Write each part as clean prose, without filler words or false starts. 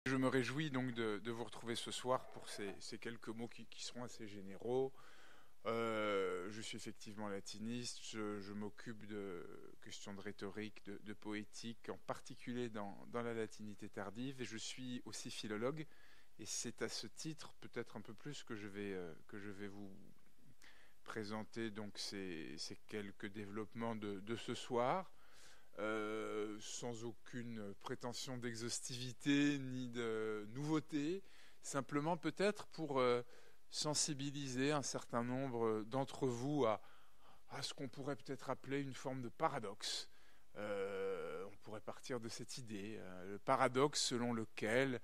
Je me réjouis donc de vous retrouver ce soir pour ces quelques mots qui seront assez généraux. Je suis effectivement latiniste, je m'occupe de questions de rhétorique, de poétique, en particulier dans la latinité tardive, et je suis aussi philologue, et c'est à ce titre, peut-être un peu plus, que je vais vous présenter donc ces quelques développements de ce soir. Sans aucune prétention d'exhaustivité ni de nouveauté, simplement peut-être pour sensibiliser un certain nombre d'entre vous à ce qu'on pourrait peut-être appeler une forme de paradoxe. On pourrait partir de cette idée, le paradoxe selon lequel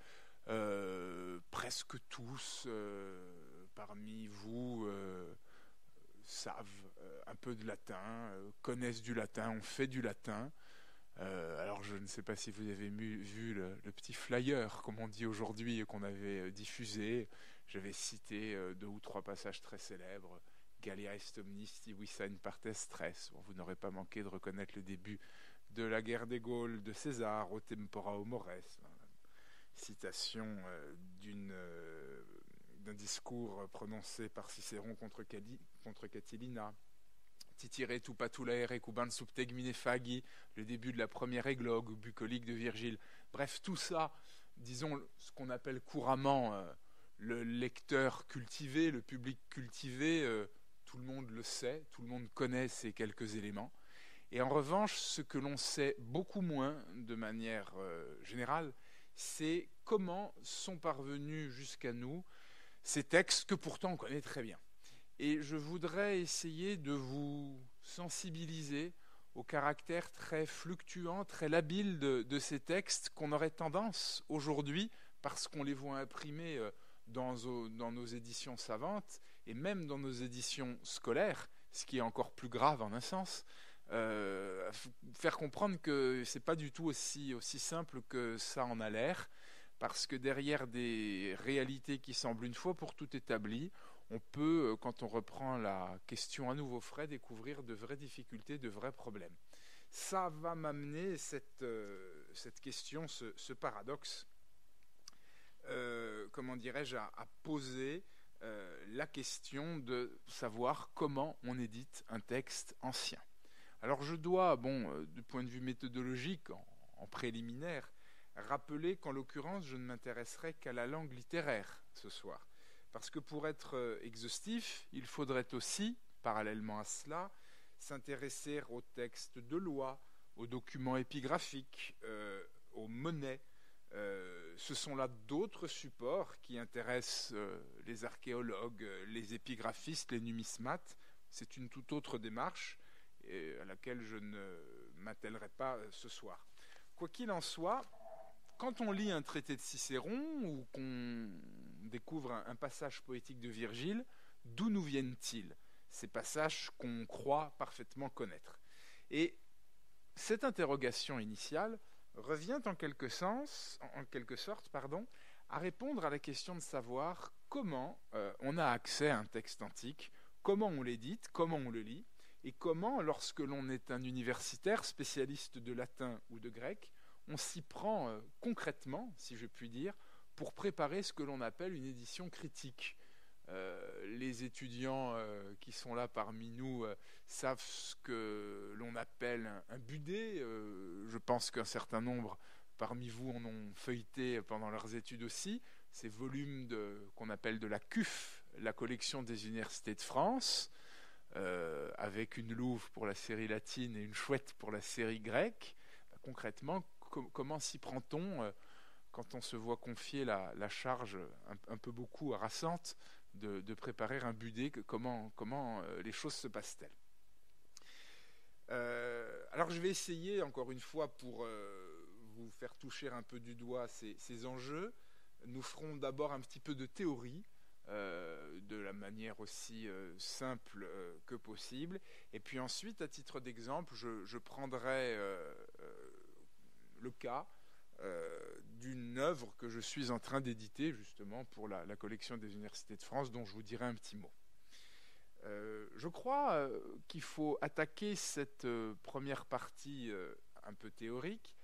presque tous parmi vous savent un peu de latin, connaissent du latin, ont fait du latin. Alors je ne sais pas si vous avez vu le petit flyer, comme on dit aujourd'hui, qu'on avait diffusé. J'avais cité 2 ou 3 passages très célèbres. Gallia est omnisti visa in partes tres. Bon, vous n'aurez pas manqué de reconnaître le début de la guerre des Gaules de César, O tempora o mores. Citation d'un discours prononcé par Cicéron contre Catilina. Titire tu patulaere cuban subtegmine fagi, le début de la première églogue bucolique de Virgile. Bref, tout ça, disons ce qu'on appelle couramment le lecteur cultivé, le public cultivé, tout le monde le sait, tout le monde connaît ces quelques éléments. Et en revanche, ce que l'on sait beaucoup moins de manière générale, c'est comment sont parvenus jusqu'à nous ces textes que pourtant on connaît très bien. Et je voudrais essayer de vous sensibiliser au caractère très fluctuant, très labile de ces textes qu'on aurait tendance aujourd'hui, parce qu'on les voit imprimés dans nos éditions savantes et même dans nos éditions scolaires, ce qui est encore plus grave en un sens, faire comprendre que c'est pas du tout aussi simple que ça en a l'air, parce que derrière des réalités qui semblent une fois pour tout établies, on peut, quand on reprend la question à nouveau frais, découvrir de vraies difficultés, de vrais problèmes. Ça va m'amener cette question, ce paradoxe, comment dirais-je, à poser la question de savoir comment on édite un texte ancien. Alors je dois, du point de vue méthodologique, en préliminaire, rappeler qu'en l'occurrence, je ne m'intéresserai qu'à la langue littéraire ce soir. Parce que pour être exhaustif, il faudrait aussi, parallèlement à cela, s'intéresser aux textes de loi, aux documents épigraphiques, aux monnaies. Ce sont là d'autres supports qui intéressent les archéologues, les épigraphistes, les numismates. C'est une toute autre démarche à laquelle je ne m'attellerai pas ce soir. Quoi qu'il en soit, quand on lit un traité de Cicéron ou qu'on découvre un passage poétique de Virgile, d'où nous viennent-ils, ces passages qu'on croit parfaitement connaître? Et cette interrogation initiale revient en quelque sorte, à répondre à la question de savoir comment on a accès à un texte antique, comment on l'édite, comment on le lit, et comment, lorsque l'on est un universitaire spécialiste de latin ou de grec, on s'y prend concrètement, si je puis dire, pour préparer ce que l'on appelle une édition critique. Les étudiants qui sont là parmi nous savent ce que l'on appelle un budé. Je pense qu'un certain nombre parmi vous en ont feuilleté pendant leurs études aussi. Ces volumes qu'on appelle de la CUF, la collection des universités de France, avec une louve pour la série latine et une chouette pour la série grecque. Concrètement, comment s'y prend-on quand on se voit confier la charge un peu beaucoup harassante de préparer un budé, comment les choses se passent-elles? Alors je vais essayer, encore une fois, pour vous faire toucher un peu du doigt ces enjeux. Nous ferons d'abord un petit peu de théorie, de la manière aussi simple que possible. Et puis ensuite, à titre d'exemple, je prendrai le cas d'une œuvre que je suis en train d'éditer justement pour la collection des universités de France, dont je vous dirai un petit mot. Je crois qu'il faut attaquer cette première partie un peu théorique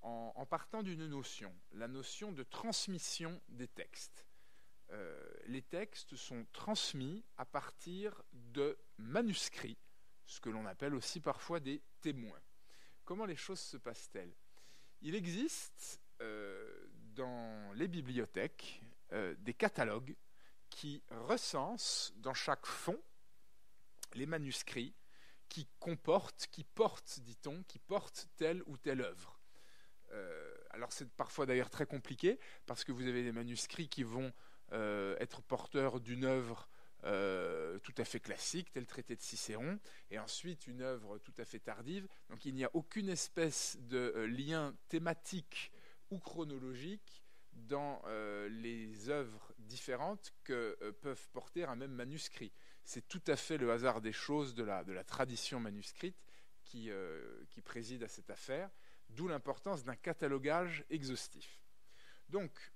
en partant d'une notion, la notion de transmission des textes. Les textes sont transmis à partir de manuscrits, ce que l'on appelle aussi parfois des témoins. Comment les choses se passent-elles ? Il existe dans les bibliothèques des catalogues qui recensent dans chaque fond les manuscrits qui portent, dit-on, qui portent telle ou telle œuvre. Alors c'est parfois d'ailleurs très compliqué, parce que vous avez des manuscrits qui vont être porteurs d'une œuvre tout à fait classique, tel le traité de Cicéron, et ensuite une œuvre tout à fait tardive. Donc il n'y a aucune espèce de lien thématique ou chronologique dans les œuvres différentes que peuvent porter un même manuscrit. C'est tout à fait le hasard des choses de la tradition manuscrite qui préside à cette affaire, d'où l'importance d'un catalogage exhaustif. Donc,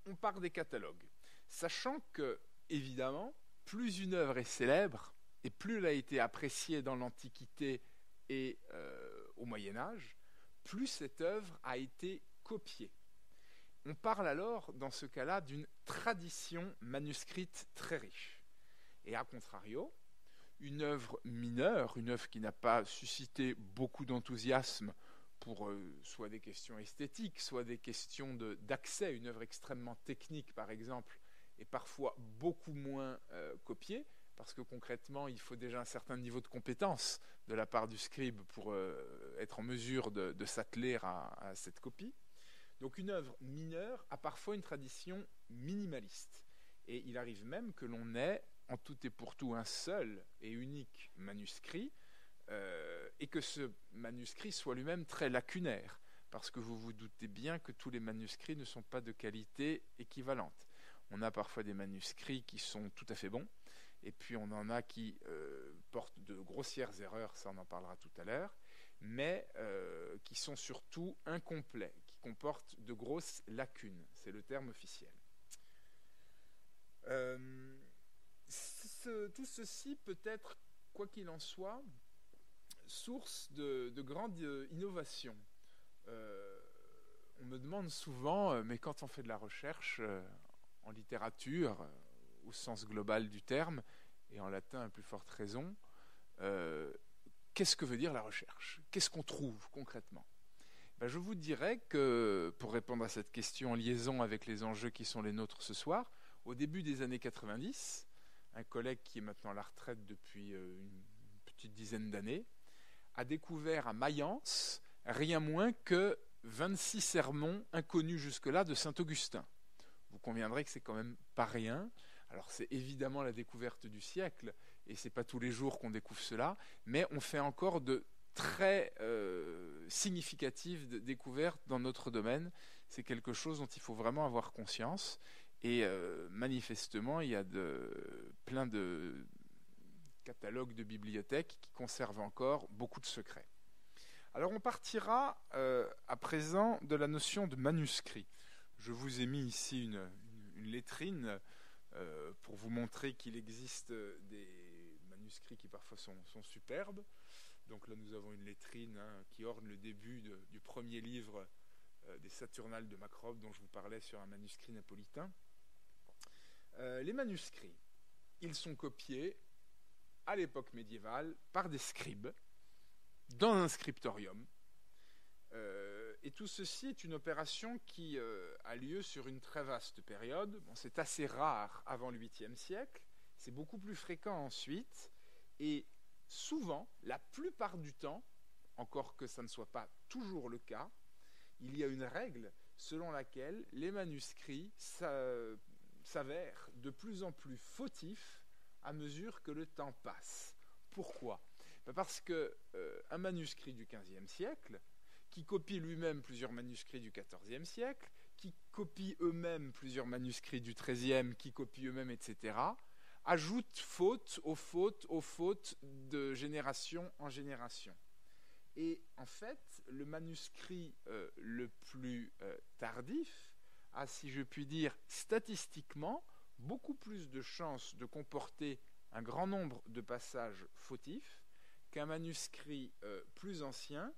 on part des catalogues, sachant que, évidemment, plus une œuvre est célèbre, et plus elle a été appréciée dans l'Antiquité et au Moyen-Âge, plus cette œuvre a été copiée. On parle alors, dans ce cas-là, d'une tradition manuscrite très riche. Et à contrario, une œuvre mineure, une œuvre qui n'a pas suscité beaucoup d'enthousiasme pour soit des questions esthétiques, soit des questions d'accès, une œuvre extrêmement technique par exemple, et parfois beaucoup moins copiée, parce que concrètement il faut déjà un certain niveau de compétence de la part du scribe pour être en mesure de s'atteler à cette copie. Donc une œuvre mineure a parfois une tradition minimaliste, et il arrive même que l'on ait en tout et pour tout un seul et unique manuscrit, et que ce manuscrit soit lui-même très lacunaire, parce que vous vous doutez bien que tous les manuscrits ne sont pas de qualité équivalente. On a parfois des manuscrits qui sont tout à fait bons, et puis on en a qui portent de grossières erreurs, ça on en parlera tout à l'heure, mais qui sont surtout incomplets, qui comportent de grosses lacunes, c'est le terme officiel. Tout ceci peut être, quoi qu'il en soit, source de grandes innovations. On me demande souvent, mais quand on fait de la recherche en littérature, au sens global du terme, et en latin à plus forte raison, qu'est-ce que veut dire la recherche ? Qu'est-ce qu'on trouve concrètement ? Je vous dirais que, pour répondre à cette question en liaison avec les enjeux qui sont les nôtres ce soir, au début des années 90, un collègue qui est maintenant à la retraite depuis une petite dizaine d'années, a découvert à Mayence rien moins que 26 sermons inconnus jusque-là de Saint-Augustin. Vous conviendrez que c'est quand même pas rien. Alors c'est évidemment la découverte du siècle, et c'est pas tous les jours qu'on découvre cela, mais on fait encore de très significatives découvertes dans notre domaine. C'est quelque chose dont il faut vraiment avoir conscience, et manifestement il y a plein de catalogues de bibliothèques qui conservent encore beaucoup de secrets. Alors on partira à présent de la notion de manuscrit. Je vous ai mis ici une lettrine pour vous montrer qu'il existe des manuscrits qui parfois sont superbes. Donc là nous avons une lettrine qui orne le début du premier livre des Saturnales de Macrobe dont je vous parlais sur un manuscrit napolitain. Les manuscrits, ils sont copiés à l'époque médiévale par des scribes dans un scriptorium. Et tout ceci est une opération qui a lieu sur une très vaste période. Bon, c'est assez rare avant le 8e siècle, c'est beaucoup plus fréquent ensuite, et souvent, la plupart du temps, encore que ça ne soit pas toujours le cas, il y a une règle selon laquelle les manuscrits s'avèrent de plus en plus fautifs à mesure que le temps passe. Pourquoi ? Parce qu'un manuscrit du XVe siècle, qui copie lui-même plusieurs manuscrits du XIVe siècle, qui copie eux-mêmes plusieurs manuscrits du XIIIe, qui copient eux-mêmes, etc., ajoute faute aux fautes de génération en génération. Et en fait, le manuscrit le plus tardif a, si je puis dire, statistiquement, beaucoup plus de chances de comporter un grand nombre de passages fautifs qu'un manuscrit plus ancien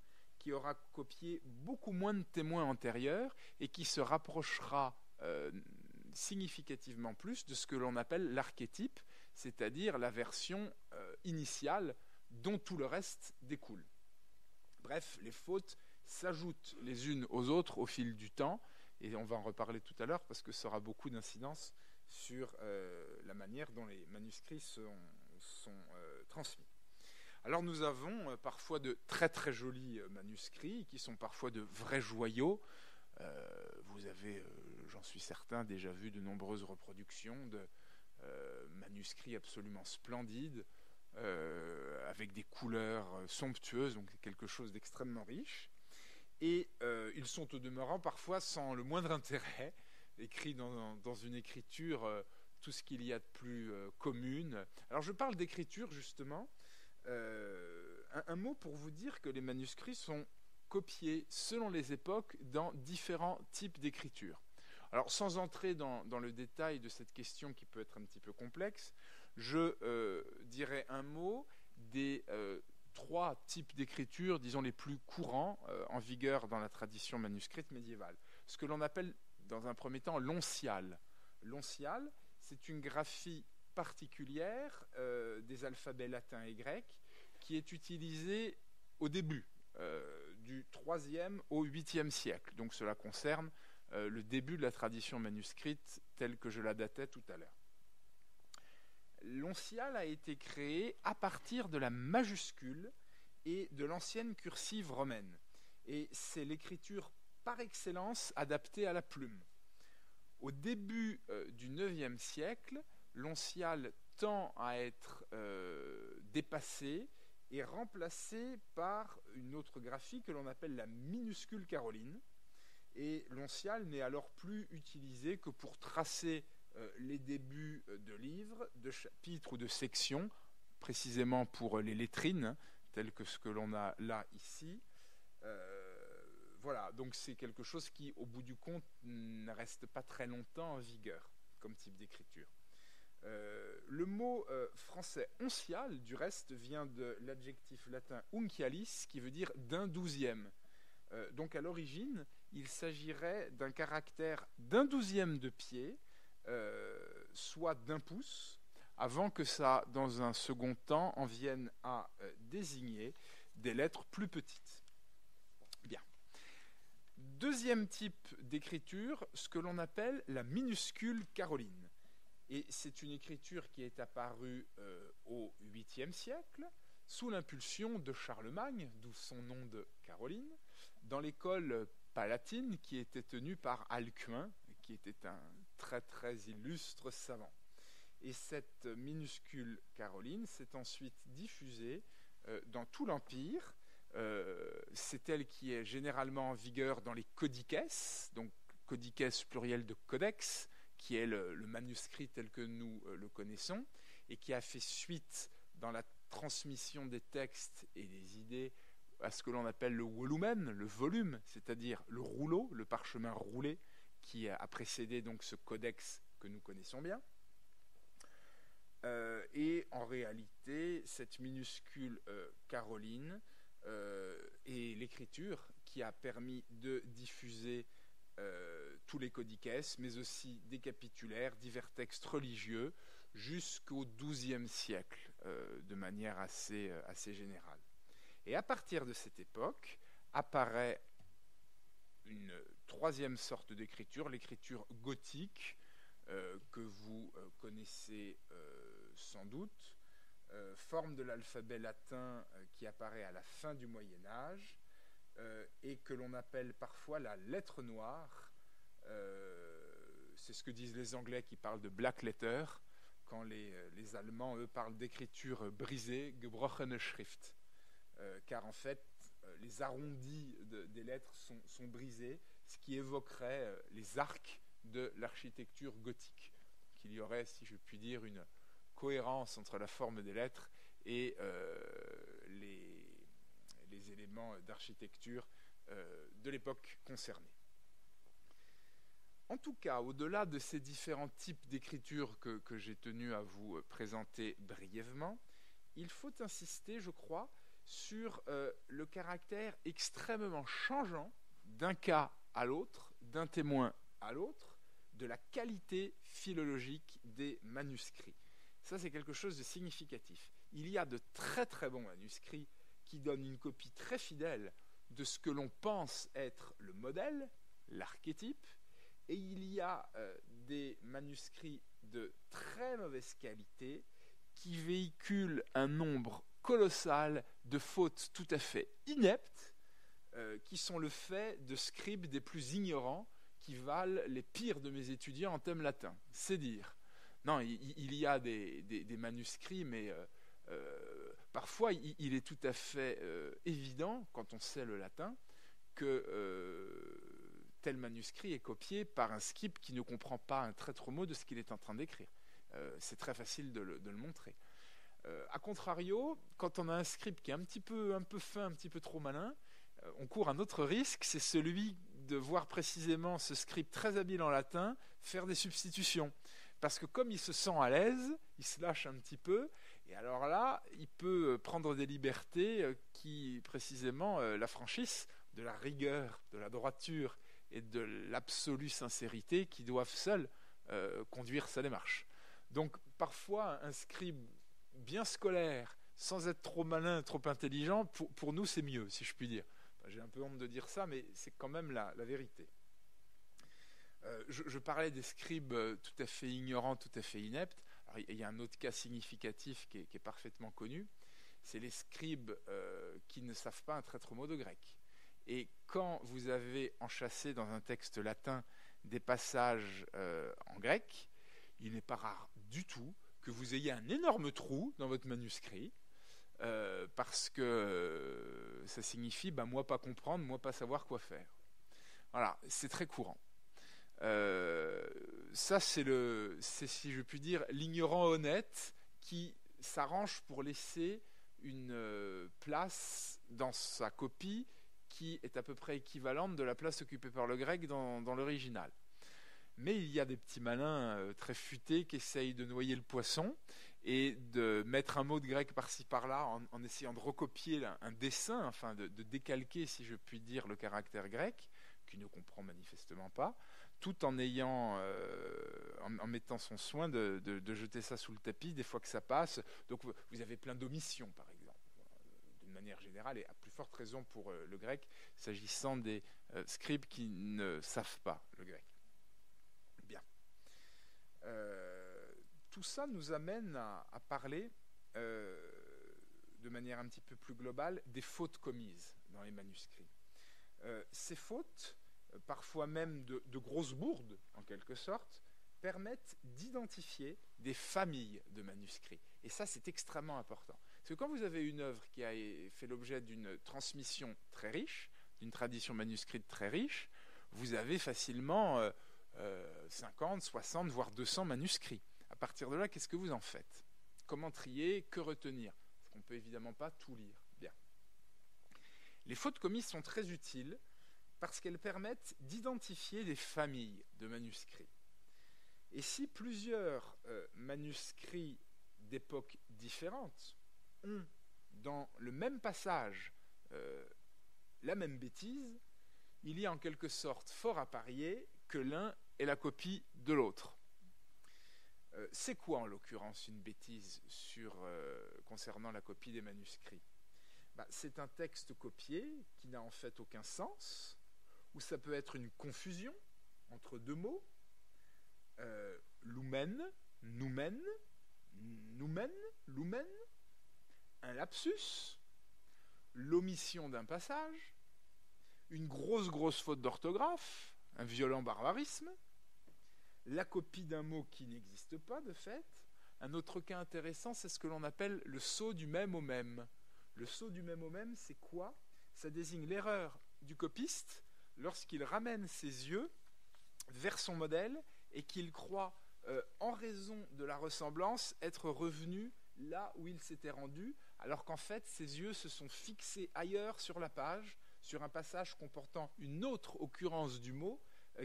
qui aura copié beaucoup moins de témoins antérieurs et qui se rapprochera significativement plus de ce que l'on appelle l'archétype, c'est-à-dire la version initiale dont tout le reste découle. Bref, les fautes s'ajoutent les unes aux autres au fil du temps, et on va en reparler tout à l'heure parce que ça aura beaucoup d'incidence sur la manière dont les manuscrits sont transmis. Alors nous avons parfois de très très jolis manuscrits qui sont parfois de vrais joyaux. Vous avez, j'en suis certain, déjà vu de nombreuses reproductions de manuscrits absolument splendides, avec des couleurs somptueuses, donc quelque chose d'extrêmement riche. Et ils sont au demeurant parfois sans le moindre intérêt, écrits dans une écriture, tout ce qu'il y a de plus commune. Alors je parle d'écriture justement, un mot pour vous dire que les manuscrits sont copiés selon les époques dans différents types d'écriture. Alors sans entrer dans le détail de cette question qui peut être un petit peu complexe, je dirais un mot des 3 types d'écriture, disons les plus courants en vigueur dans la tradition manuscrite médiévale. Ce que l'on appelle dans un premier temps l'onciale. L'onciale, c'est une graphie particulière des alphabets latins et grecs qui est utilisée au début du 3e au 8e siècle. Donc cela concerne le début de la tradition manuscrite telle que je la datais tout à l'heure. L'onciale a été créé à partir de la majuscule et de l'ancienne cursive romaine. Et c'est l'écriture par excellence adaptée à la plume. Au début du 9e siècle, l'onciale tend à être dépassée et remplacée par une autre graphie que l'on appelle la minuscule caroline. Et l'onciale n'est alors plus utilisée que pour tracer les débuts de livres, de chapitres ou de sections, précisément pour les lettrines, telles que ce que l'on a là ici. Voilà, donc c'est quelque chose qui, au bout du compte, ne reste pas très longtemps en vigueur comme type d'écriture. Le mot français oncial, du reste, vient de l'adjectif latin uncialis, qui veut dire d'un 12e. Donc à l'origine, il s'agirait d'un caractère d'un 12e de pied, soit d'un pouce, avant que ça, dans un second temps, en vienne à désigner des lettres plus petites. Bien. Deuxième type d'écriture, ce que l'on appelle la minuscule caroline. Et c'est une écriture qui est apparue au 8e siècle, sous l'impulsion de Charlemagne, d'où son nom de Caroline, dans l'école palatine qui était tenue par Alcuin, qui était un très très illustre savant. Et cette minuscule caroline s'est ensuite diffusée dans tout l'Empire. C'est elle qui est généralement en vigueur dans les codices, donc codices pluriel de codex, qui est le manuscrit tel que nous le connaissons, et qui a fait suite dans la transmission des textes et des idées à ce que l'on appelle le volumen, le volume, c'est-à-dire le rouleau, le parchemin roulé, qui a précédé donc ce codex que nous connaissons bien. Et en réalité, cette minuscule caroline est l'écriture qui a permis de diffuser tous les codices, mais aussi des capitulaires, divers textes religieux, jusqu'au XIIe siècle, de manière assez générale. Et à partir de cette époque, apparaît une troisième sorte d'écriture, l'écriture gothique, que vous connaissez sans doute, forme de l'alphabet latin qui apparaît à la fin du Moyen-Âge, et que l'on appelle parfois la lettre noire. C'est ce que disent les Anglais qui parlent de black letter, quand les Allemands, eux, parlent d'écriture brisée, gebrochene Schrift. Car en fait, les arrondis des lettres sont brisés, ce qui évoquerait les arcs de l'architecture gothique. Qu'il y aurait, si je puis dire, une cohérence entre la forme des lettres et les éléments d'architecture de l'époque concernée. En tout cas, au-delà de ces différents types d'écriture que j'ai tenu à vous présenter brièvement, il faut insister, je crois, sur le caractère extrêmement changeant d'un cas à l'autre, d'un témoin à l'autre, de la qualité philologique des manuscrits. Ça, c'est quelque chose de significatif. Il y a de très très bons manuscrits qui donnent une copie très fidèle de ce que l'on pense être le modèle, l'archétype, et il y a des manuscrits de très mauvaise qualité qui véhiculent un nombre colossal de fautes tout à fait ineptes, qui sont le fait de scribes des plus ignorants qui valent les pires de mes étudiants en thème latin. C'est dire. Non, il y a des manuscrits, mais parfois il est tout à fait évident, quand on sait le latin, que tel manuscrit est copié par un scribe qui ne comprend pas un traître mot de ce qu'il est en train d'écrire. C'est très facile de le montrer. A contrario, quand on a un scribe qui est un peu fin, un petit peu trop malin, on court un autre risque, c'est celui de voir précisément ce scribe très habile en latin faire des substitutions. Parce que comme il se sent à l'aise, il se lâche un petit peu, et alors là, il peut prendre des libertés qui précisément l'affranchissent de la rigueur, de la droiture et de l'absolue sincérité qui doivent seuls conduire sa démarche. Donc parfois, un scribe bien scolaire, sans être trop malin, trop intelligent, pour nous c'est mieux, si je puis dire. Enfin, j'ai un peu honte de dire ça, mais c'est quand même la vérité. Je parlais des scribes tout à fait ignorants, tout à fait ineptes. Alors, il y a un autre cas significatif qui est parfaitement connu, c'est les scribes qui ne savent pas un traître mot de grec. Et quand vous avez enchâssé dans un texte latin des passages en grec, il n'est pas rare du tout que vous ayez un énorme trou dans votre manuscrit, parce que ça signifie moi pas comprendre, moi pas savoir quoi faire. Voilà, c'est très courant. Ça c'est si je puis dire l'ignorant honnête qui s'arrange pour laisser une place dans sa copie qui est à peu près équivalente de la place occupée par le grec dans l'original. Mais il y a des petits malins très futés qui essayent de noyer le poisson et de mettre un mot de grec par-ci par-là en essayant de recopier un dessin, enfin de décalquer, si je puis dire, le caractère grec, qu'il ne comprend manifestement pas, tout en en mettant son soin de jeter ça sous le tapis des fois que ça passe. Donc vous avez plein d'omissions, par exemple, d'une manière générale, et à plus forte raison pour le grec, s'agissant des scribes qui ne savent pas le grec. Bien. Tout ça nous amène à parler de manière un petit peu plus globale des fautes commises dans les manuscrits. Ces fautes, parfois même de grosses bourdes en quelque sorte, permettent d'identifier des familles de manuscrits. Et ça, c'est extrêmement important. Parce que quand vous avez une œuvre qui a fait l'objet d'une transmission très riche, d'une tradition manuscrite très riche, vous avez facilement 50, 60, voire 200 manuscrits. À partir de là, qu'est-ce que vous en faites? Comment trier? Que retenir? Parce qu'on ne peut évidemment pas tout lire. Bien. Les fautes commises sont très utiles parce qu'elles permettent d'identifier des familles de manuscrits. Et si plusieurs manuscrits d'époques différentes ont dans le même passage la même bêtise, il y a en quelque sorte fort à parier que l'un est la copie de l'autre. C'est quoi en l'occurrence une bêtise concernant la copie des manuscrits? C'est un texte copié qui n'a en fait aucun sens, ou ça peut être une confusion entre deux mots, lumen, noumen, noumen, lumen, un lapsus, l'omission d'un passage, une grosse faute d'orthographe, un violent barbarisme, la copie d'un mot qui n'existe pas de fait. Un autre cas intéressant, c'est ce que l'on appelle le saut du même au même. Le saut du même au même, c'est quoi? Ça désigne l'erreur du copiste lorsqu'il ramène ses yeux vers son modèle et qu'il croit, en raison de la ressemblance, être revenu là où il s'était rendu, alors qu'en fait, ses yeux se sont fixés ailleurs sur la page, sur un passage comportant une autre occurrence du mot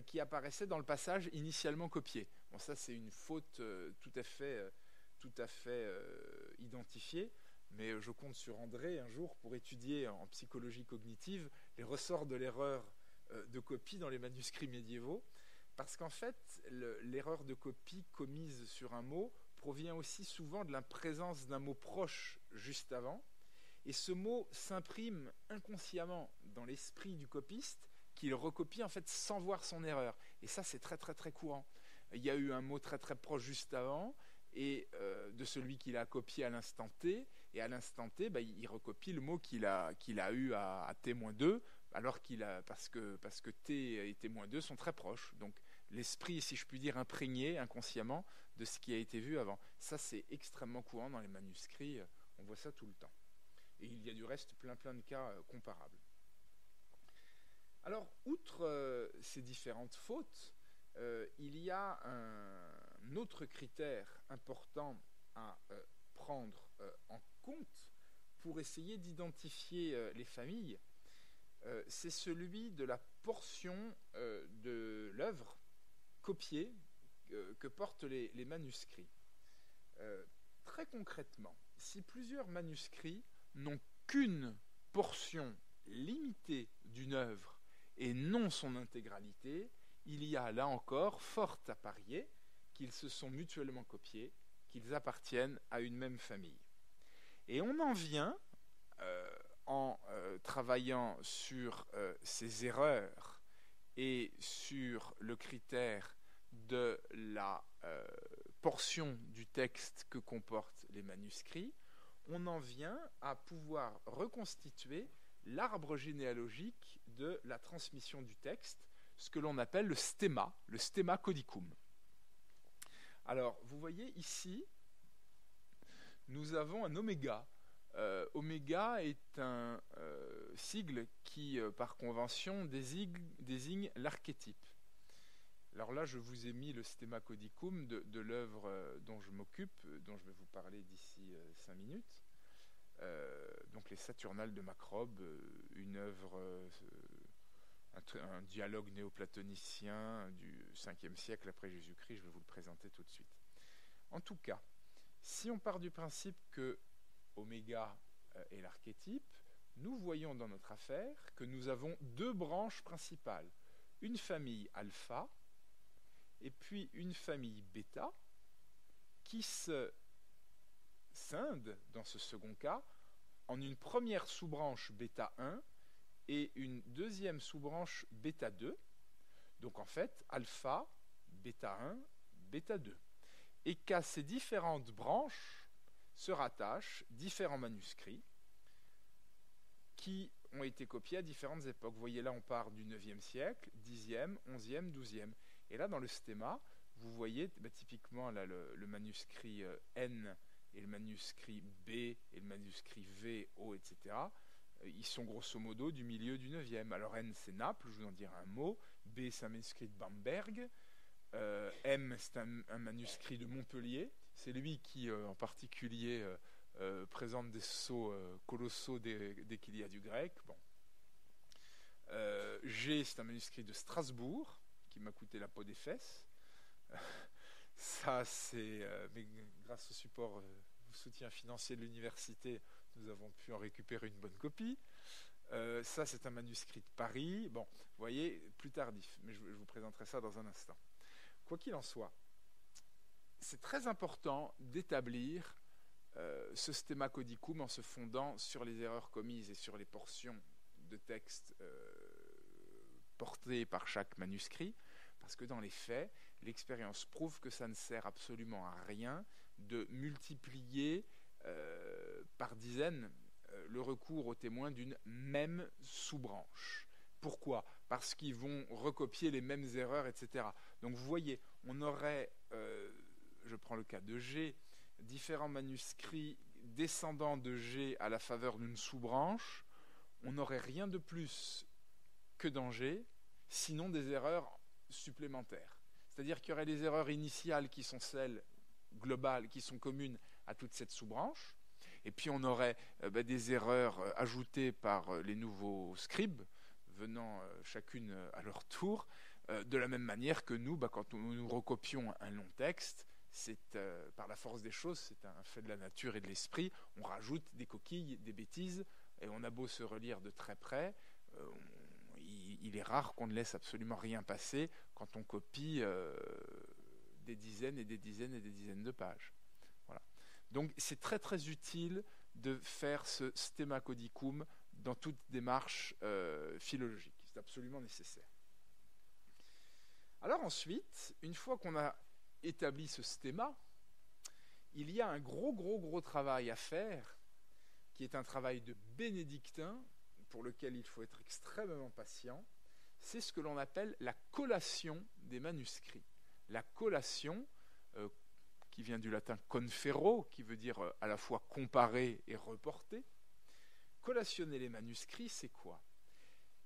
qui apparaissait dans le passage initialement copié. Bon, ça, c'est une faute tout à fait identifiée. mais je compte sur André un jour pour étudier en psychologie cognitive les ressorts de l'erreur de copie dans les manuscrits médiévaux, parce qu'en fait, l'erreur de copie commise sur un mot provient aussi souvent de la présence d'un mot proche juste avant, et ce mot s'imprime inconsciemment dans l'esprit du copiste, qu'il recopie en fait sans voir son erreur. Et ça, c'est très très très courant. Il y a eu un mot très très proche juste avant, et de celui qu'il a copié à l'instant T, et à l'instant T, il recopie le mot qu'il a eu à T-2, alors parce que T et T-2 sont très proches. Donc l'esprit, si je puis dire, imprégné inconsciemment de ce qui a été vu avant. Ça, c'est extrêmement courant dans les manuscrits, on voit ça tout le temps. Et il y a du reste plein de cas comparables. Alors, outre ces différentes fautes, il y a un autre critère important à prendre en compte pour essayer d'identifier les familles. C'est celui de la portion de l'œuvre copiée que portent les manuscrits. Très concrètement, si plusieurs manuscrits n'ont qu'une portion limitée d'une œuvre et non son intégralité, il y a là encore fort à parier qu'ils se sont mutuellement copiés, qu'ils appartiennent à une même famille. Et on en vient, en travaillant sur ces erreurs et sur le critère de la portion du texte que comportent les manuscrits, on en vient à pouvoir reconstituer l'arbre généalogique de la transmission du texte, ce que l'on appelle le stemma codicum. Alors, vous voyez ici, nous avons un oméga. Oméga est un sigle qui, par convention, désigne l'archétype. Alors là, je vous ai mis le stemma codicum de l'œuvre dont je m'occupe, dont je vais vous parler d'ici 5 minutes. Donc les Saturnales de Macrobe, une œuvre, un dialogue néoplatonicien du 5e siècle après Jésus-Christ, je vais vous le présenter tout de suite. En tout cas, si on part du principe que oméga est l'archétype, nous voyons dans notre affaire que nous avons deux branches principales. Une famille alpha et puis une famille bêta qui se scinde, dans ce second cas, en une première sous-branche bêta 1 et une deuxième sous-branche bêta 2. Donc en fait, alpha, bêta 1, bêta 2. Et qu'à ces différentes branches se rattachent différents manuscrits qui ont été copiés à différentes époques. Vous voyez là, on part du 9e siècle, 10e, 11e, 12e. Et là, dans le stemma, vous voyez typiquement là, le manuscrit N et le manuscrit B et le manuscrit V, O, etc. Ils sont grosso modo du milieu du 9e. Alors N, c'est Naples, je vous en dirai un mot. B, c'est un manuscrit de Bamberg. M, c'est un manuscrit de Montpellier. C'est lui qui, en particulier, présente des sauts colossaux dès qu'il y a du grec. Bon. G, c'est un manuscrit de Strasbourg, qui m'a coûté la peau des fesses. Ça, c'est... mais grâce au support, au soutien financier de l'université, nous avons pu en récupérer une bonne copie. Ça, c'est un manuscrit de Paris. Bon, vous voyez, plus tardif, mais je vous présenterai ça dans un instant. Quoi qu'il en soit, c'est très important d'établir ce stemma codicum en se fondant sur les erreurs commises et sur les portions de texte portées par chaque manuscrit, parce que dans les faits, l'expérience prouve que ça ne sert absolument à rien de multiplier par dizaines le recours aux témoins d'une même sous-branche. Pourquoi ? Parce qu'ils vont recopier les mêmes erreurs, etc. Donc vous voyez, on aurait, je prends le cas de G, différents manuscrits descendants de G à la faveur d'une sous-branche, on n'aurait rien de plus que dans G, sinon des erreurs supplémentaires. C'est-à-dire qu'il y aurait les erreurs initiales qui sont celles globales, qui sont communes à toute cette sous-branche, et puis on aurait des erreurs ajoutées par les nouveaux scribes, venant chacune à leur tour, de la même manière que nous, quand nous recopions un long texte, par la force des choses, c'est un fait de la nature et de l'esprit. On rajoute des coquilles, des bêtises, et on a beau se relire de très près, il est rare qu'on ne laisse absolument rien passer quand on copie des dizaines et des dizaines et des dizaines de pages. Voilà. Donc c'est très très utile de faire ce stemma codicum dans toute démarche philologique. C'est absolument nécessaire. Alors ensuite, une fois qu'on a établi ce stemma, il y a un gros travail à faire, qui est un travail de bénédictin, pour lequel il faut être extrêmement patient. C'est ce que l'on appelle la collation des manuscrits. La collation, qui vient du latin confero, qui veut dire à la fois comparer et reporter. Collationner les manuscrits, c'est quoi?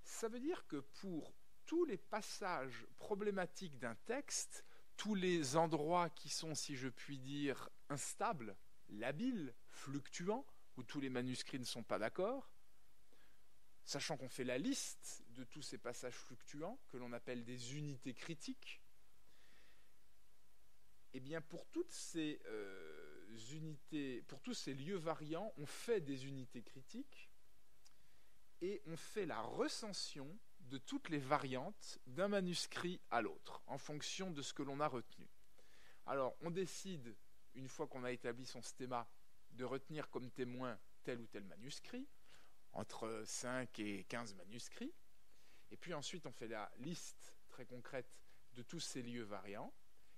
Ça veut dire que pour tous les passages problématiques d'un texte, tous les endroits qui sont, si je puis dire, instables, labiles, fluctuants, où tous les manuscrits ne sont pas d'accord, sachant qu'on fait la liste de tous ces passages fluctuants, que l'on appelle des unités critiques, eh bien pour toutes ces unités, pour tous ces lieux variants, on fait des unités critiques et on fait la recension de toutes les variantes d'un manuscrit à l'autre, en fonction de ce que l'on a retenu. Alors, on décide, une fois qu'on a établi son stemma, de retenir comme témoin tel ou tel manuscrit, entre 5 et 15 manuscrits, et puis ensuite on fait la liste très concrète de tous ces lieux variants,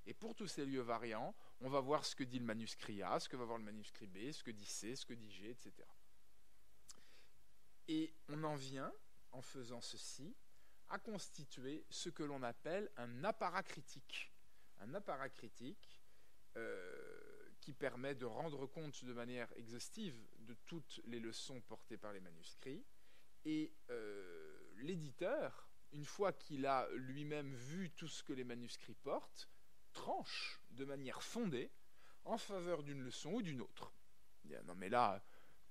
et pour tous ces lieux variants, on va voir ce que dit le manuscrit A, ce que va voir le manuscrit B, ce que dit C, ce que dit G, etc. Et on en vient, en faisant ceci, à constituer ce que l'on appelle un apparat critique. Un apparat critique qui permet de rendre compte de manière exhaustive de toutes les leçons portées par les manuscrits. Et l'éditeur, une fois qu'il a lui-même vu tout ce que les manuscrits portent, tranche de manière fondée en faveur d'une leçon ou d'une autre. Non mais là,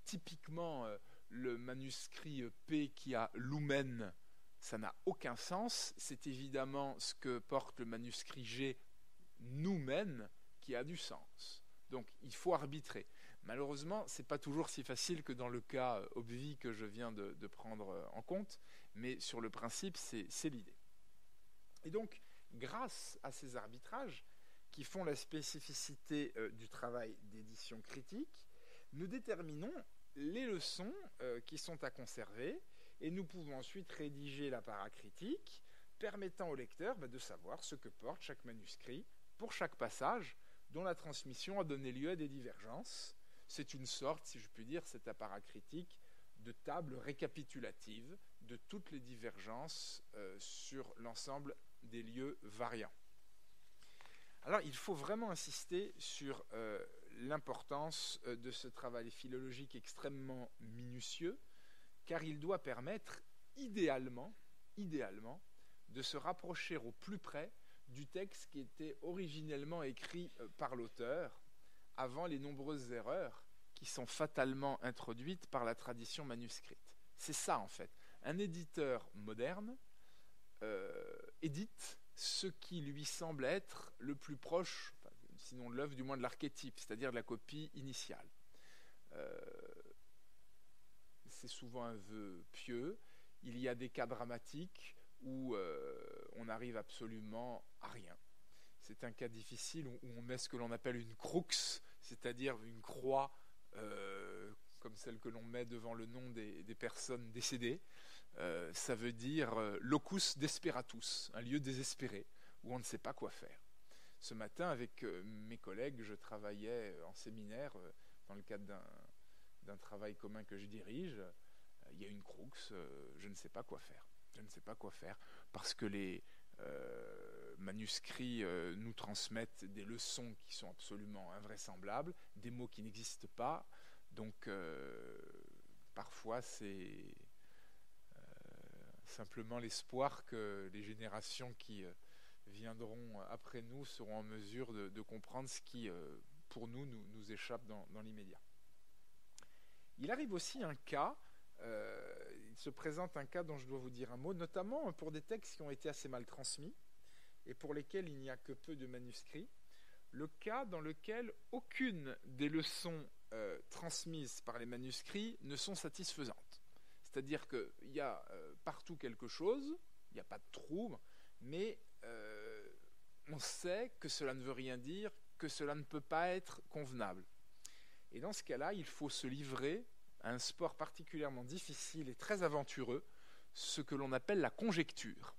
typiquement, le manuscrit P qui a lumen, ça n'a aucun sens. C'est évidemment ce que porte le manuscrit G, noumen, qui a du sens. Donc il faut arbitrer. Malheureusement, ce n'est pas toujours si facile que dans le cas obvi que je viens de prendre en compte, mais sur le principe, c'est l'idée. Et donc, grâce à ces arbitrages, qui font la spécificité du travail d'édition critique, nous déterminons les leçons qui sont à conserver, et nous pouvons ensuite rédiger l'apparat critique, permettant au lecteur de savoir ce que porte chaque manuscrit pour chaque passage, dont la transmission a donné lieu à des divergences. C'est une sorte, si je puis dire, cet apparat critique, de table récapitulative de toutes les divergences sur l'ensemble des lieux variants. Alors, il faut vraiment insister sur l'importance de ce travail philologique extrêmement minutieux, car il doit permettre, idéalement, de se rapprocher au plus près du texte qui était originellement écrit par l'auteur, avant les nombreuses erreurs qui sont fatalement introduites par la tradition manuscrite. C'est ça, en fait. Un éditeur moderne édite ce qui lui semble être le plus proche, sinon de l'œuvre, du moins de l'archétype, c'est-à-dire de la copie initiale. C'est souvent un vœu pieux. Il y a des cas dramatiques où on n'arrive absolument à rien. C'est un cas difficile où on met ce que l'on appelle une crux, c'est-à-dire une croix comme celle que l'on met devant le nom des personnes décédées. Ça veut dire locus desperatus, un lieu désespéré où on ne sait pas quoi faire. Ce matin, avec mes collègues, je travaillais en séminaire dans le cadre d'un travail commun que je dirige. Il y a une crux, je ne sais pas quoi faire. Je ne sais pas quoi faire parce que les manuscrits nous transmettent des leçons qui sont absolument invraisemblables, des mots qui n'existent pas. Donc, parfois, c'est simplement l'espoir que les générations qui viendront après nous seront en mesure de comprendre ce qui, pour nous échappe dans l'immédiat. Il arrive aussi un cas, il se présente un cas dont je dois vous dire un mot, notamment pour des textes qui ont été assez mal transmis et pour lesquels il n'y a que peu de manuscrits. le cas dans lequel aucune des leçons transmises par les manuscrits ne sont satisfaisantes. C'est-à-dire qu'il y a partout quelque chose, il n'y a pas de trou, mais on sait que cela ne veut rien dire, que cela ne peut pas être convenable. Et dans ce cas-là, il faut se livrer à un sport particulièrement difficile et très aventureux, ce que l'on appelle la conjecture.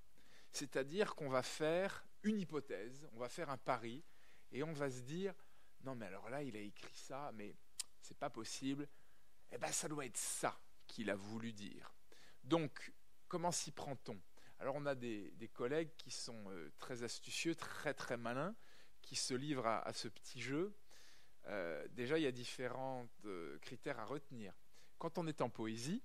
C'est-à-dire qu'on va faire une hypothèse, on va faire un pari, et on va se dire « Non, mais alors là, il a écrit ça, mais c'est pas possible. Eh bien, ça doit être ça qu'il a voulu dire. » Donc, comment s'y prend-on ? Alors, on a des collègues qui sont très astucieux, très très malins, qui se livrent à ce petit jeu. Déjà, il y a différents critères à retenir. Quand on est en poésie,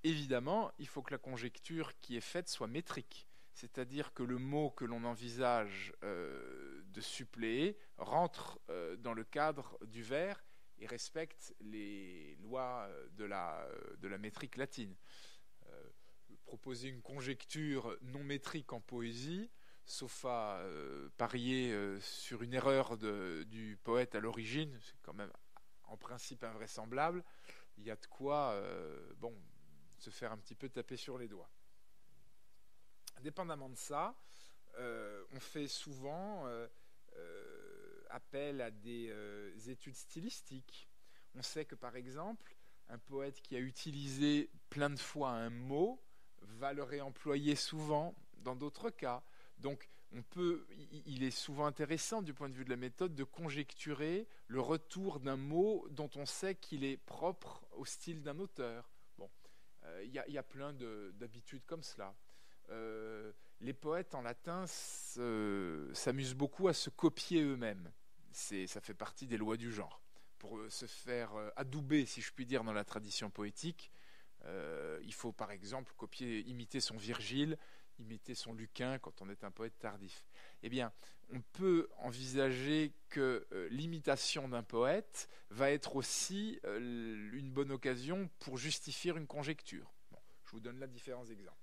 évidemment, il faut que la conjecture qui est faite soit métrique. C'est-à-dire que le mot que l'on envisage de suppléer rentre dans le cadre du vers et respecte les lois de la métrique latine. Proposer une conjecture non métrique en poésie, sauf à parier sur une erreur du poète à l'origine, c'est quand même en principe invraisemblable, il y a de quoi se faire un petit peu taper sur les doigts. Dépendamment de ça, on fait souvent appel à des études stylistiques. On sait que par exemple, un poète qui a utilisé plein de fois un mot va le réemployer souvent dans d'autres cas. Donc, il est souvent intéressant du point de vue de la méthode de conjecturer le retour d'un mot dont on sait qu'il est propre au style d'un auteur. Bon, il y a plein d'habitudes comme cela. Les poètes en latin s'amusent beaucoup à se copier eux-mêmes. Ça fait partie des lois du genre. Pour se faire adouber, si je puis dire, dans la tradition poétique, il faut par exemple imiter son Virgile, imiter son Lucain quand on est un poète tardif. Eh bien, on peut envisager que l'imitation d'un poète va être aussi une bonne occasion pour justifier une conjecture. Bon, je vous donne là différents exemples.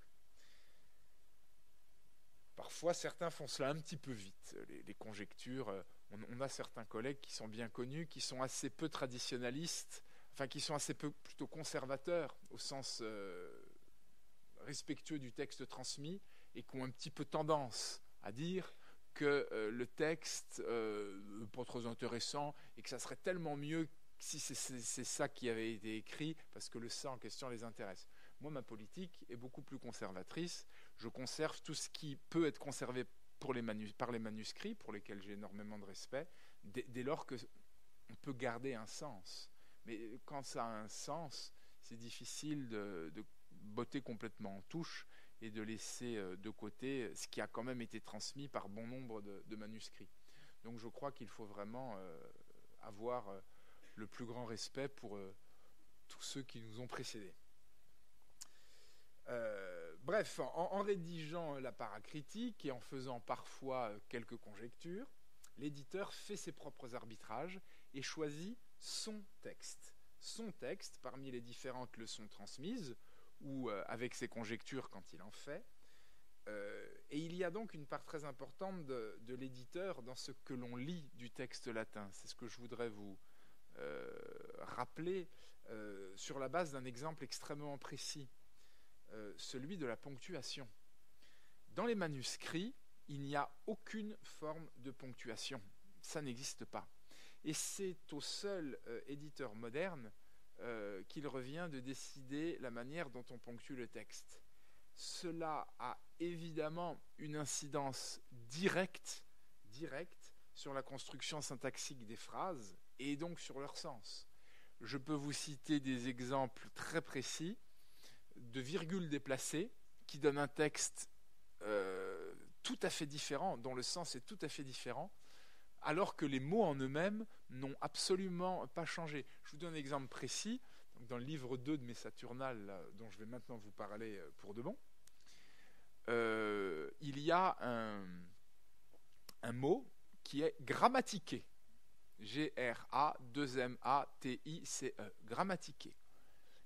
Parfois, certains font cela un petit peu vite, les conjectures. On a certains collègues qui sont bien connus, qui sont assez peu traditionnalistes, enfin qui sont assez peu plutôt conservateurs au sens respectueux du texte transmis et qui ont un petit peu tendance à dire que le texte n'est pas trop intéressant et que ça serait tellement mieux si c'est ça qui avait été écrit parce que le ça en question les intéresse. Moi, ma politique est beaucoup plus conservatrice. Je conserve tout ce qui peut être conservé par les manuscrits, pour lesquels j'ai énormément de respect, dès lors qu'on peut garder un sens. Mais quand ça a un sens, c'est difficile de botter complètement en touche et de laisser de côté ce qui a quand même été transmis par bon nombre de manuscrits. Donc je crois qu'il faut vraiment avoir le plus grand respect pour tous ceux qui nous ont précédés. Bref, en rédigeant la paracritique et en faisant parfois quelques conjectures, l'éditeur fait ses propres arbitrages et choisit son texte. Son texte parmi les différentes leçons transmises, ou avec ses conjectures quand il en fait. Et il y a donc une part très importante de l'éditeur dans ce que l'on lit du texte latin. C'est ce que je voudrais vous rappeler sur la base d'un exemple extrêmement précis. Celui de la ponctuation. Dans les manuscrits, il n'y a aucune forme de ponctuation. Ça n'existe pas. Et c'est au seul éditeur moderne qu'il revient de décider la manière dont on ponctue le texte. Cela a évidemment une incidence directe sur la construction syntaxique des phrases et donc sur leur sens. Je peux vous citer des exemples très précis de virgules déplacées qui donnent un texte tout à fait différent, dont le sens est tout à fait différent, alors que les mots en eux-mêmes n'ont absolument pas changé. Je vous donne un exemple précis. Donc, dans le livre 2 de mes Saturnales, là, dont je vais maintenant vous parler pour de bon, il y a un mot qui est grammatiqué. G-R-A-2-M-A-T-I-C-E. Grammatiqué.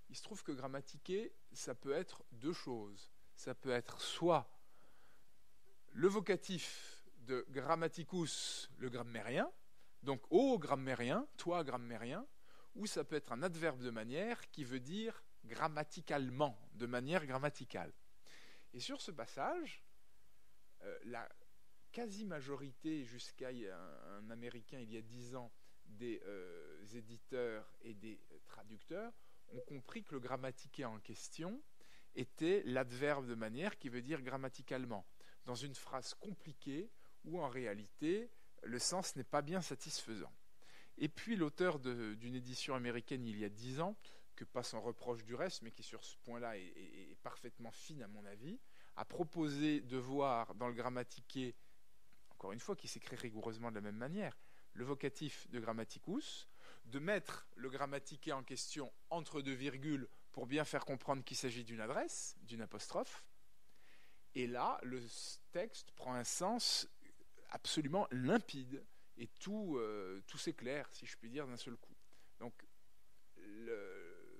Il se trouve que grammatiquer, ça peut être deux choses. Ça peut être soit le vocatif de grammaticus, le grammairien, Donc, ô grammairien, toi grammairien, ou ça peut être un adverbe de manière qui veut dire grammaticalement, de manière grammaticale. Et sur ce passage, la quasi-majorité, jusqu'à un Américain il y a 10 ans, des éditeurs et des traducteurs ont compris que le grammatiqué en question était l'adverbe de manière qui veut dire grammaticalement, dans une phrase compliquée où en réalité le sens n'est pas bien satisfaisant. Et puis l'auteur d'une édition américaine il y a 10 ans, que pas sans reproche du reste, mais qui sur ce point-là est parfaitement fine à mon avis, a proposé de voir dans le grammatiqué, encore une fois, qui s'écrit rigoureusement de la même manière, le vocatif de grammaticus, de mettre le grammatiqué en question entre deux virgules pour bien faire comprendre qu'il s'agit d'une adresse, d'une apostrophe. Et là, le texte prend un sens absolument limpide et tout s'éclaire, si je puis dire, d'un seul coup. Donc,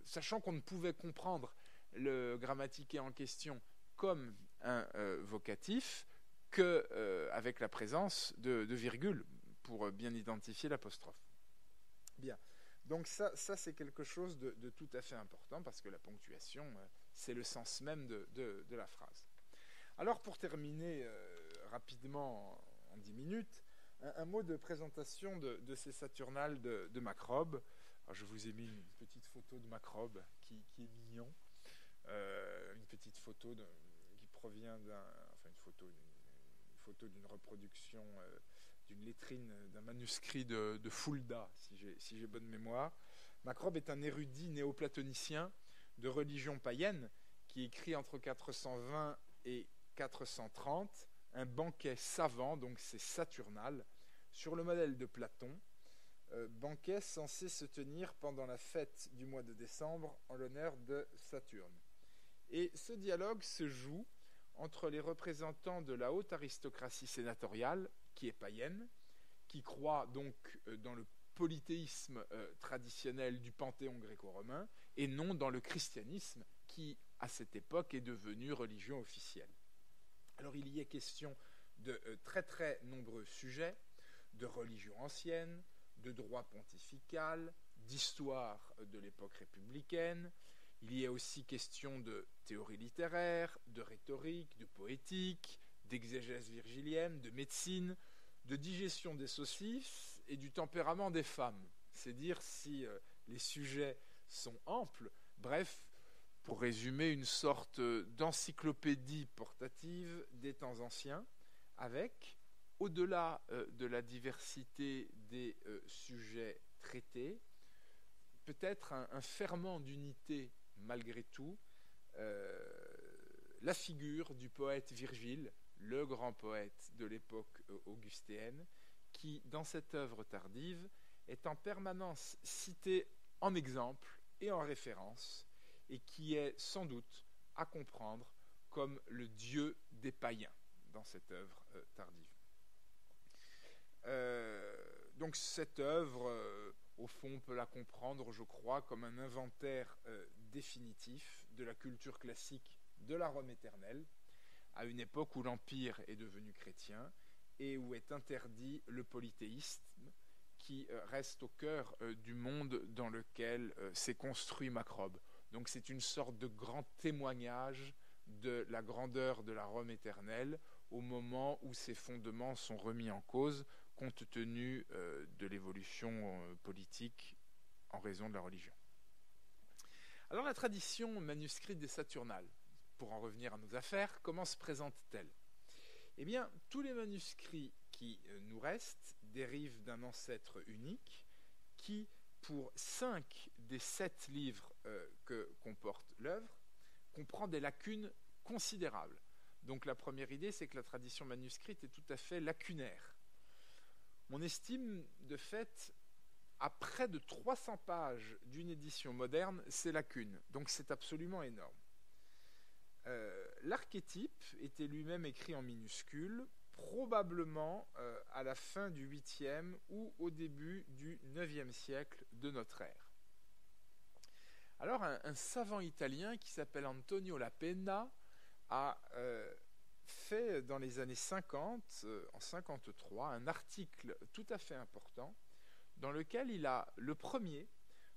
sachant qu'on ne pouvait comprendre le grammatiqué en question comme un vocatif qu'avec la présence de virgules pour bien identifier l'apostrophe. Bien. Donc ça c'est quelque chose de tout à fait important parce que la ponctuation, c'est le sens même de la phrase. Alors pour terminer rapidement en 10 minutes, un mot de présentation de ces Saturnales de Macrobe. Alors, je vous ai mis une petite photo de Macrobe qui est mignon. Une petite photo qui provient une photo d'une reproduction d'une lettrine d'un manuscrit de Fulda, si j'ai bonne mémoire. Macrobe est un érudit néoplatonicien de religion païenne qui écrit entre 420 et 430 un banquet savant, donc c'est Saturnal, sur le modèle de Platon, banquet censé se tenir pendant la fête du mois de décembre en l'honneur de Saturne. Et ce dialogue se joue entre les représentants de la haute aristocratie sénatoriale, qui est païenne, qui croit donc dans le polythéisme traditionnel du panthéon gréco-romain, et non dans le christianisme, qui, à cette époque, est devenu religion officielle. Alors il y est question de très très nombreux sujets, de religion ancienne, de droit pontifical, d'histoire de l'époque républicaine. Il y est aussi question de théorie littéraire, de rhétorique, de poétique, d'exégèse virgilienne, de médecine, de digestion des saucisses et du tempérament des femmes. C'est dire si les sujets sont amples. Bref, pour résumer, une sorte d'encyclopédie portative des temps anciens, avec, au-delà de la diversité des sujets traités, peut-être un ferment d'unité malgré tout, la figure du poète Virgile, le grand poète de l'époque augustéenne, qui, dans cette œuvre tardive, est en permanence cité en exemple et en référence, et qui est sans doute à comprendre comme le dieu des païens dans cette œuvre tardive. Donc cette œuvre, au fond, on peut la comprendre, je crois, comme un inventaire définitif de la culture classique de la Rome éternelle, à une époque où l'Empire est devenu chrétien et où est interdit le polythéisme qui reste au cœur du monde dans lequel s'est construit Macrobe. Donc c'est une sorte de grand témoignage de la grandeur de la Rome éternelle au moment où ses fondements sont remis en cause compte tenu de l'évolution politique en raison de la religion. Alors la tradition manuscrite des Saturnales, pour en revenir à nos affaires, comment se présente-t-elle ? Eh bien, tous les manuscrits qui nous restent dérivent d'un ancêtre unique qui, pour 5 des 7 livres que comporte l'œuvre, comprend des lacunes considérables. Donc la première idée, c'est que la tradition manuscrite est tout à fait lacunaire. On estime de fait à près de 300 pages d'une édition moderne ces lacunes. Donc c'est absolument énorme. L'archétype était lui-même écrit en minuscules, probablement à la fin du 8e ou au début du 9e siècle de notre ère. Alors un savant italien qui s'appelle Antonio Lapenna a fait dans les années 50, en 53, un article tout à fait important dans lequel il a, le premier,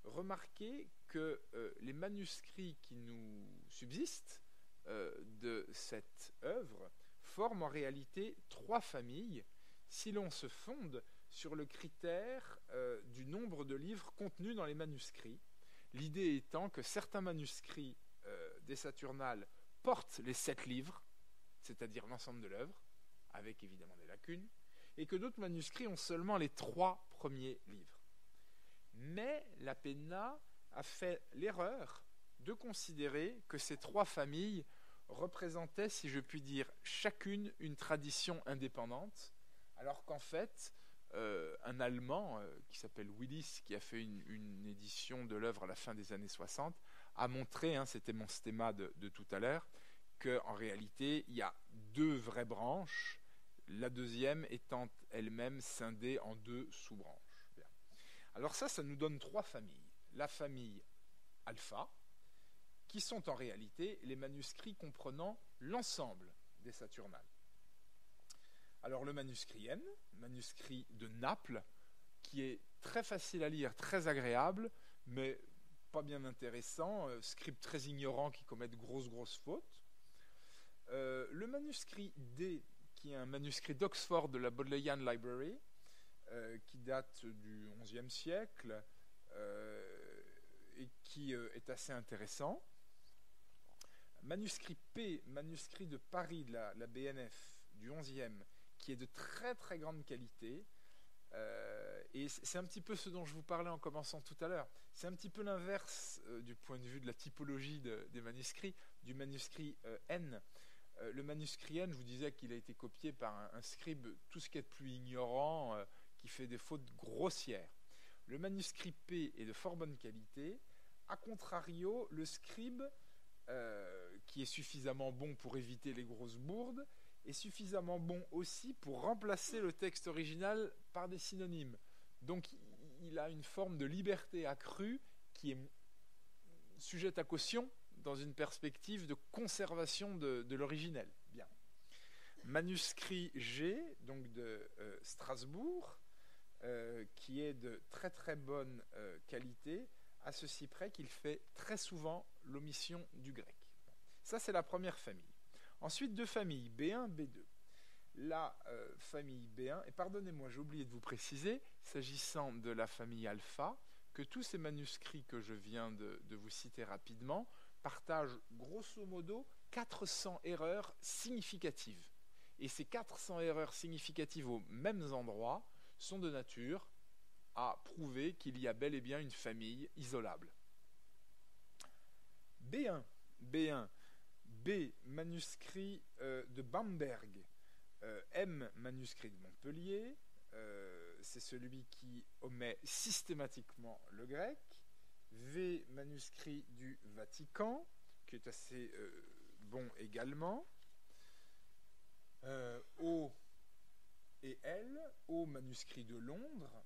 remarqué que les manuscrits qui nous subsistent de cette œuvre forment en réalité 3 familles si l'on se fonde sur le critère du nombre de livres contenus dans les manuscrits. L'idée étant que certains manuscrits des Saturnales portent les 7 livres, c'est-à-dire l'ensemble de l'œuvre, avec évidemment des lacunes, et que d'autres manuscrits ont seulement les 3 premiers livres. Mais la Penna a fait l'erreur de considérer que ces 3 familles représentaient, si je puis dire, chacune une tradition indépendante, alors qu'en fait, un Allemand qui s'appelle Willis, qui a fait une édition de l'œuvre à la fin des années 60, a montré, c'était mon stéma de tout à l'heure, qu'en réalité, il y a 2 vraies branches, la deuxième étant elle-même scindée en 2 sous-branches. Bien. Alors ça nous donne 3 familles. La famille alpha, qui sont en réalité les manuscrits comprenant l'ensemble des Saturnales. Alors le manuscrit N, manuscrit de Naples, qui est très facile à lire, très agréable, mais pas bien intéressant, scribes très ignorants qui commettent de grosses fautes. Le manuscrit D, qui est un manuscrit d'Oxford de la Bodleian Library, qui date du XIe siècle et qui est assez intéressant. Manuscrit P, manuscrit de Paris de la BNF du XIe, qui est de très très grande qualité. Et c'est un petit peu ce dont je vous parlais en commençant tout à l'heure. C'est un petit peu l'inverse du point de vue de la typologie des manuscrits, du manuscrit N. Le manuscrit N, je vous disais qu'il a été copié par un scribe tout ce qui est de plus ignorant, qui fait des fautes grossières. Le manuscrit P est de fort bonne qualité. A contrario, le scribe, qui est suffisamment bon pour éviter les grosses bourdes, est suffisamment bon aussi pour remplacer le texte original par des synonymes. Donc il a une forme de liberté accrue qui est sujette à caution dans une perspective de conservation de l'originel. Bien. Manuscrit G, donc de Strasbourg, qui est de très très bonne qualité, à ceci près qu'il fait très souvent l'omission du grec. Ça, c'est la première famille. Ensuite, 2 familles, B1, B2. La famille B1, et pardonnez-moi, j'ai oublié de vous préciser, s'agissant de la famille alpha, que tous ces manuscrits que je viens de vous citer rapidement partagent grosso modo 400 erreurs significatives. Et ces 400 erreurs significatives aux mêmes endroits sont de nature à prouver qu'il y a bel et bien une famille isolable. B1, B, manuscrit de Bamberg, M, manuscrit de Montpellier, c'est celui qui omet systématiquement le grec, V, manuscrit du Vatican, qui est assez bon également, O et L, O, manuscrit de Londres,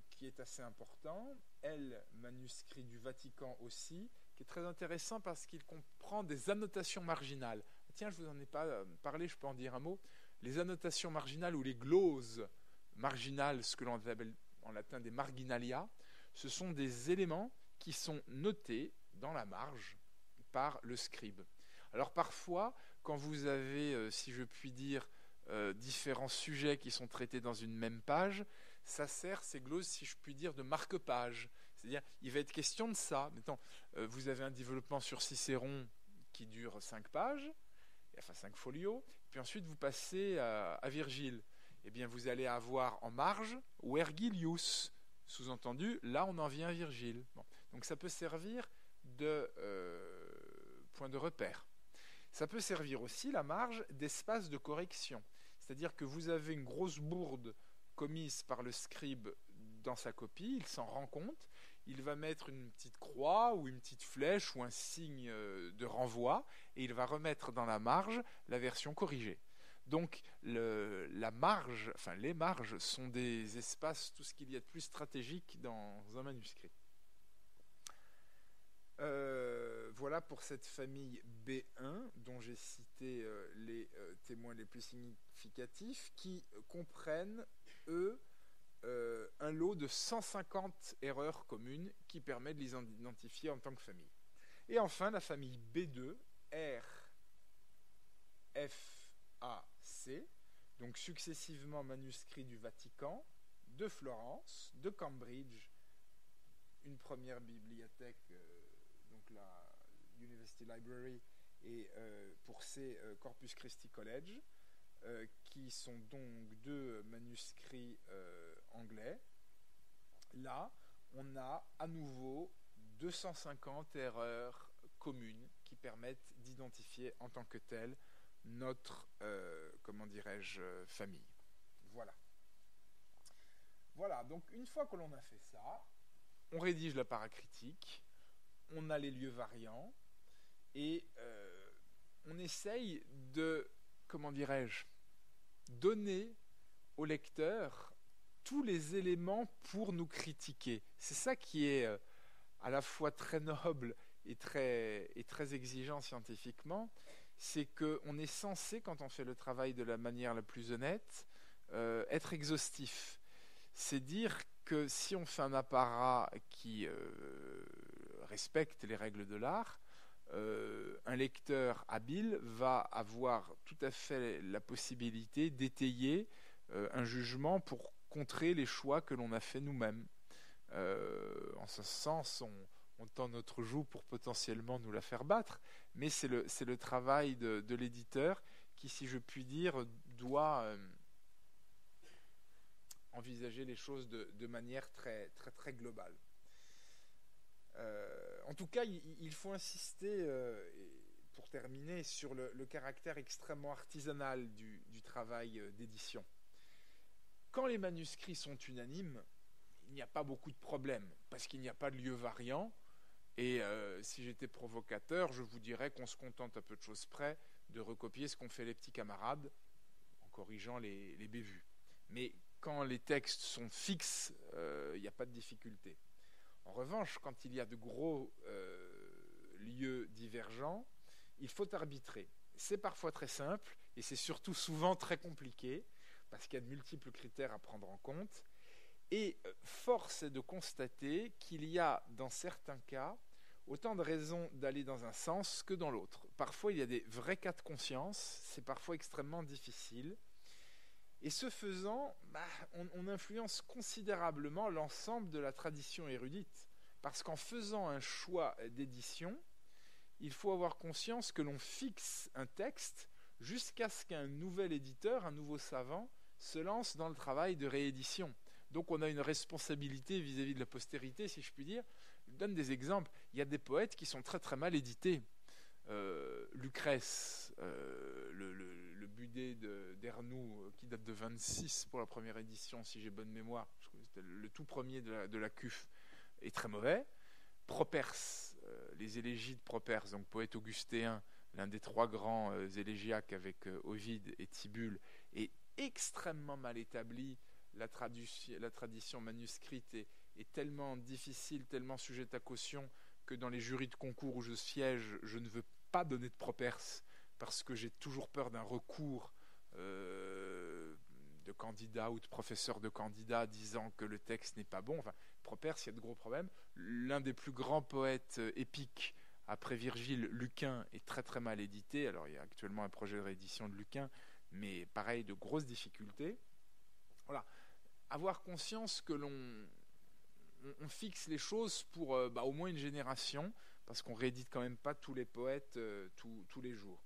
qui est assez important, L, manuscrit du Vatican aussi, qui est très intéressant parce qu'il comprend des annotations marginales. Tiens, je ne vous en ai pas parlé, je peux en dire un mot. Les annotations marginales ou les gloses marginales, ce que l'on appelle en latin des marginalia, ce sont des éléments qui sont notés dans la marge par le scribe. Alors parfois, quand vous avez, si je puis dire, différents sujets qui sont traités dans une même page, ça sert, ces gloses, si je puis dire, de marque-page. C'est-à-dire, il va être question de ça. Mettons, vous avez un développement sur Cicéron qui dure 5 pages, enfin 5 folios, puis ensuite vous passez à Virgile. Eh bien, vous allez avoir en marge Vergilius. Sous-entendu, là, on en vient à Virgile. Bon. Donc, ça peut servir de point de repère. Ça peut servir aussi, la marge, d'espace de correction. C'est-à-dire que vous avez une grosse bourde commise par le scribe dans sa copie, il s'en rend compte, il va mettre une petite croix ou une petite flèche ou un signe de renvoi et il va remettre dans la marge la version corrigée. Donc la marge, enfin les marges sont des espaces, tout ce qu'il y a de plus stratégique dans un manuscrit. Voilà pour cette famille B1 dont j'ai cité les témoins les plus significatifs qui comprennent, eux, un lot de 150 erreurs communes qui permet de les identifier en tant que famille. Et enfin, la famille B2, R, F, A, C, donc successivement manuscrits du Vatican, de Florence, de Cambridge, une première bibliothèque, donc la University Library, et pour C, Corpus Christi College, qui sont donc deux manuscrits anglais. Là, on a à nouveau 250 erreurs communes qui permettent d'identifier en tant que telle notre, famille. Voilà. Voilà, donc une fois que l'on a fait ça, on rédige la paracritique, on a les lieux variants, et on essaye de, donner au lecteur tous les éléments pour nous critiquer. C'est ça qui est à la fois très noble et très exigeant scientifiquement, c'est qu'on est censé, quand on fait le travail de la manière la plus honnête, être exhaustif. C'est dire que si on fait un apparat qui respecte les règles de l'art, un lecteur habile va avoir tout à fait la possibilité d'étayer un jugement pour contrer les choix que l'on a fait nous-mêmes. En ce sens, on tend notre joue pour potentiellement nous la faire battre, mais c'est le travail de l'éditeur qui, si je puis dire, doit envisager les choses de manière très, très, très globale. En tout cas, il faut insister, pour terminer, sur le caractère extrêmement artisanal du travail d'édition. Quand les manuscrits sont unanimes, il n'y a pas beaucoup de problèmes, parce qu'il n'y a pas de lieu variant, et si j'étais provocateur, je vous dirais qu'on se contente à peu de choses près de recopier ce qu'ont fait les petits camarades, en corrigeant les bévues. Mais quand les textes sont fixes, il n'y a pas de difficulté. En revanche, quand il y a de gros lieux divergents, il faut arbitrer. C'est parfois très simple et c'est surtout souvent très compliqué parce qu'il y a de multiples critères à prendre en compte. Et force est de constater qu'il y a, dans certains cas, autant de raisons d'aller dans un sens que dans l'autre. Parfois, il y a des vrais cas de conscience, c'est parfois extrêmement difficile. Et ce faisant, on influence considérablement l'ensemble de la tradition érudite. Parce qu'en faisant un choix d'édition, il faut avoir conscience que l'on fixe un texte jusqu'à ce qu'un nouvel éditeur, un nouveau savant, se lance dans le travail de réédition. Donc on a une responsabilité vis-à-vis de la postérité, si je puis dire. Je donne des exemples. Il y a des poètes qui sont très très mal édités. Lucrèce, le Budé d'Ernoux, qui date de 26 pour la première édition, si j'ai bonne mémoire, c'était le tout premier de la CUF, est très mauvais. Properce, les élégies de Properce, donc poète augustéen, l'un des trois grands élégiaques avec Ovide et Tibulle, est extrêmement mal établi. La tradition manuscrite est tellement difficile, tellement sujette à caution, que dans les jurys de concours où je siège, je ne veux pas donner de Properce parce que j'ai toujours peur d'un recours de candidats ou de professeurs de candidats disant que le texte n'est pas bon. Enfin, Properce, il y a de gros problèmes. L'un des plus grands poètes épiques après Virgile, Lucain, est très très mal édité. Alors il y a actuellement un projet de réédition de Lucain, mais pareil, de grosses difficultés. Voilà. Avoir conscience que l'on fixe les choses pour au moins une génération, parce qu'on réédite quand même pas tous les poètes tous les jours.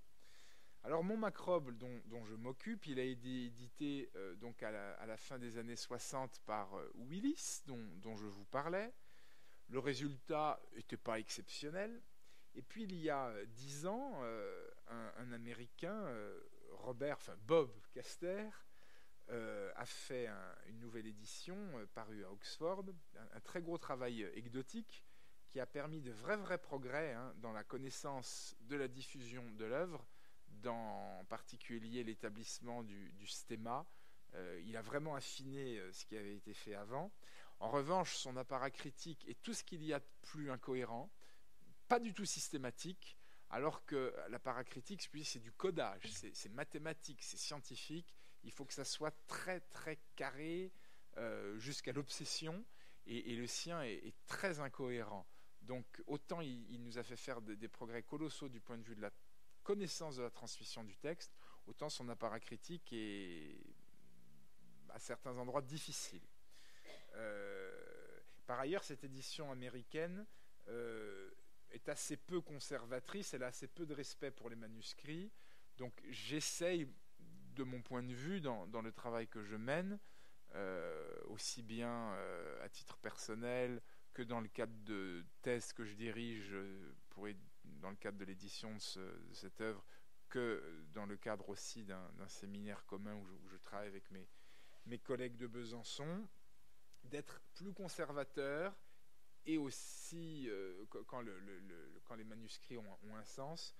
Alors mon Macrobe, dont je m'occupe, il a été édité donc à la fin des années 60 par Willis, dont je vous parlais. Le résultat n'était pas exceptionnel. Et puis il y a 10 ans, un Américain, Bob Caster, a fait une nouvelle édition parue à Oxford, un très gros travail anecdotique qui a permis de vrais progrès dans la connaissance de la diffusion de l'œuvre, dans en particulier l'établissement du stéma. Il a vraiment affiné ce qui avait été fait avant. En revanche, son apparat critique est tout ce qu'il y a de plus incohérent, pas du tout systématique, alors que l'apparat critique, c'est du codage, c'est mathématique, c'est scientifique. Il faut que ça soit très très carré, jusqu'à l'obsession, et le sien est très incohérent. Donc autant il nous a fait faire des progrès colossaux du point de vue de la connaissance de la transmission du texte, autant son appareil critique est à certains endroits difficile. Par ailleurs, cette édition américaine est assez peu conservatrice, elle a assez peu de respect pour les manuscrits, donc j'essaye, de mon point de vue, dans le travail que je mène, aussi bien à titre personnel que dans le cadre de thèses que je dirige dans le cadre de l'édition de cette œuvre, que dans le cadre aussi d'un séminaire commun où je travaille avec mes collègues de Besançon, d'être plus conservateur et aussi, quand les manuscrits ont un sens,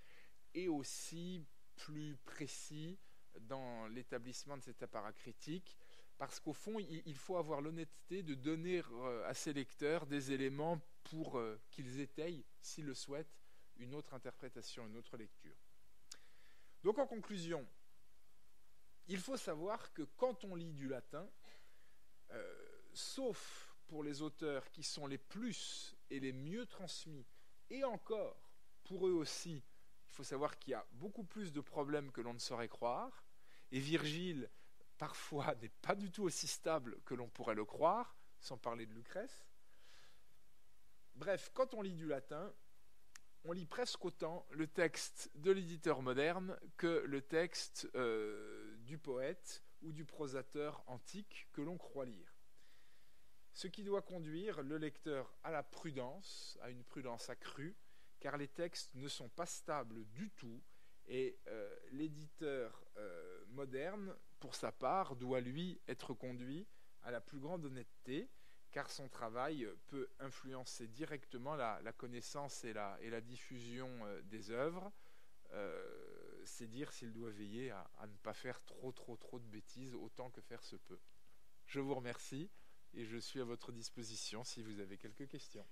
et aussi plus précis dans l'établissement de cet appareil critique, parce qu'au fond, il faut avoir l'honnêteté de donner à ses lecteurs des éléments pour qu'ils étayent, s'ils le souhaitent, une autre interprétation, une autre lecture. Donc en conclusion, il faut savoir que quand on lit du latin, sauf pour les auteurs qui sont les plus et les mieux transmis, et encore, pour eux aussi, il faut savoir qu'il y a beaucoup plus de problèmes que l'on ne saurait croire, et Virgile, parfois, n'est pas du tout aussi stable que l'on pourrait le croire, sans parler de Lucrèce. Bref, quand on lit du latin, on lit presque autant le texte de l'éditeur moderne que le texte du poète ou du prosateur antique que l'on croit lire. Ce qui doit conduire le lecteur à la prudence, à une prudence accrue, car les textes ne sont pas stables du tout, et l'éditeur moderne, pour sa part, doit lui être conduit à la plus grande honnêteté, car son travail peut influencer directement la connaissance et la diffusion des œuvres. C'est dire s'il doit veiller à ne pas faire trop de bêtises, autant que faire se peut. Je vous remercie et je suis à votre disposition si vous avez quelques questions.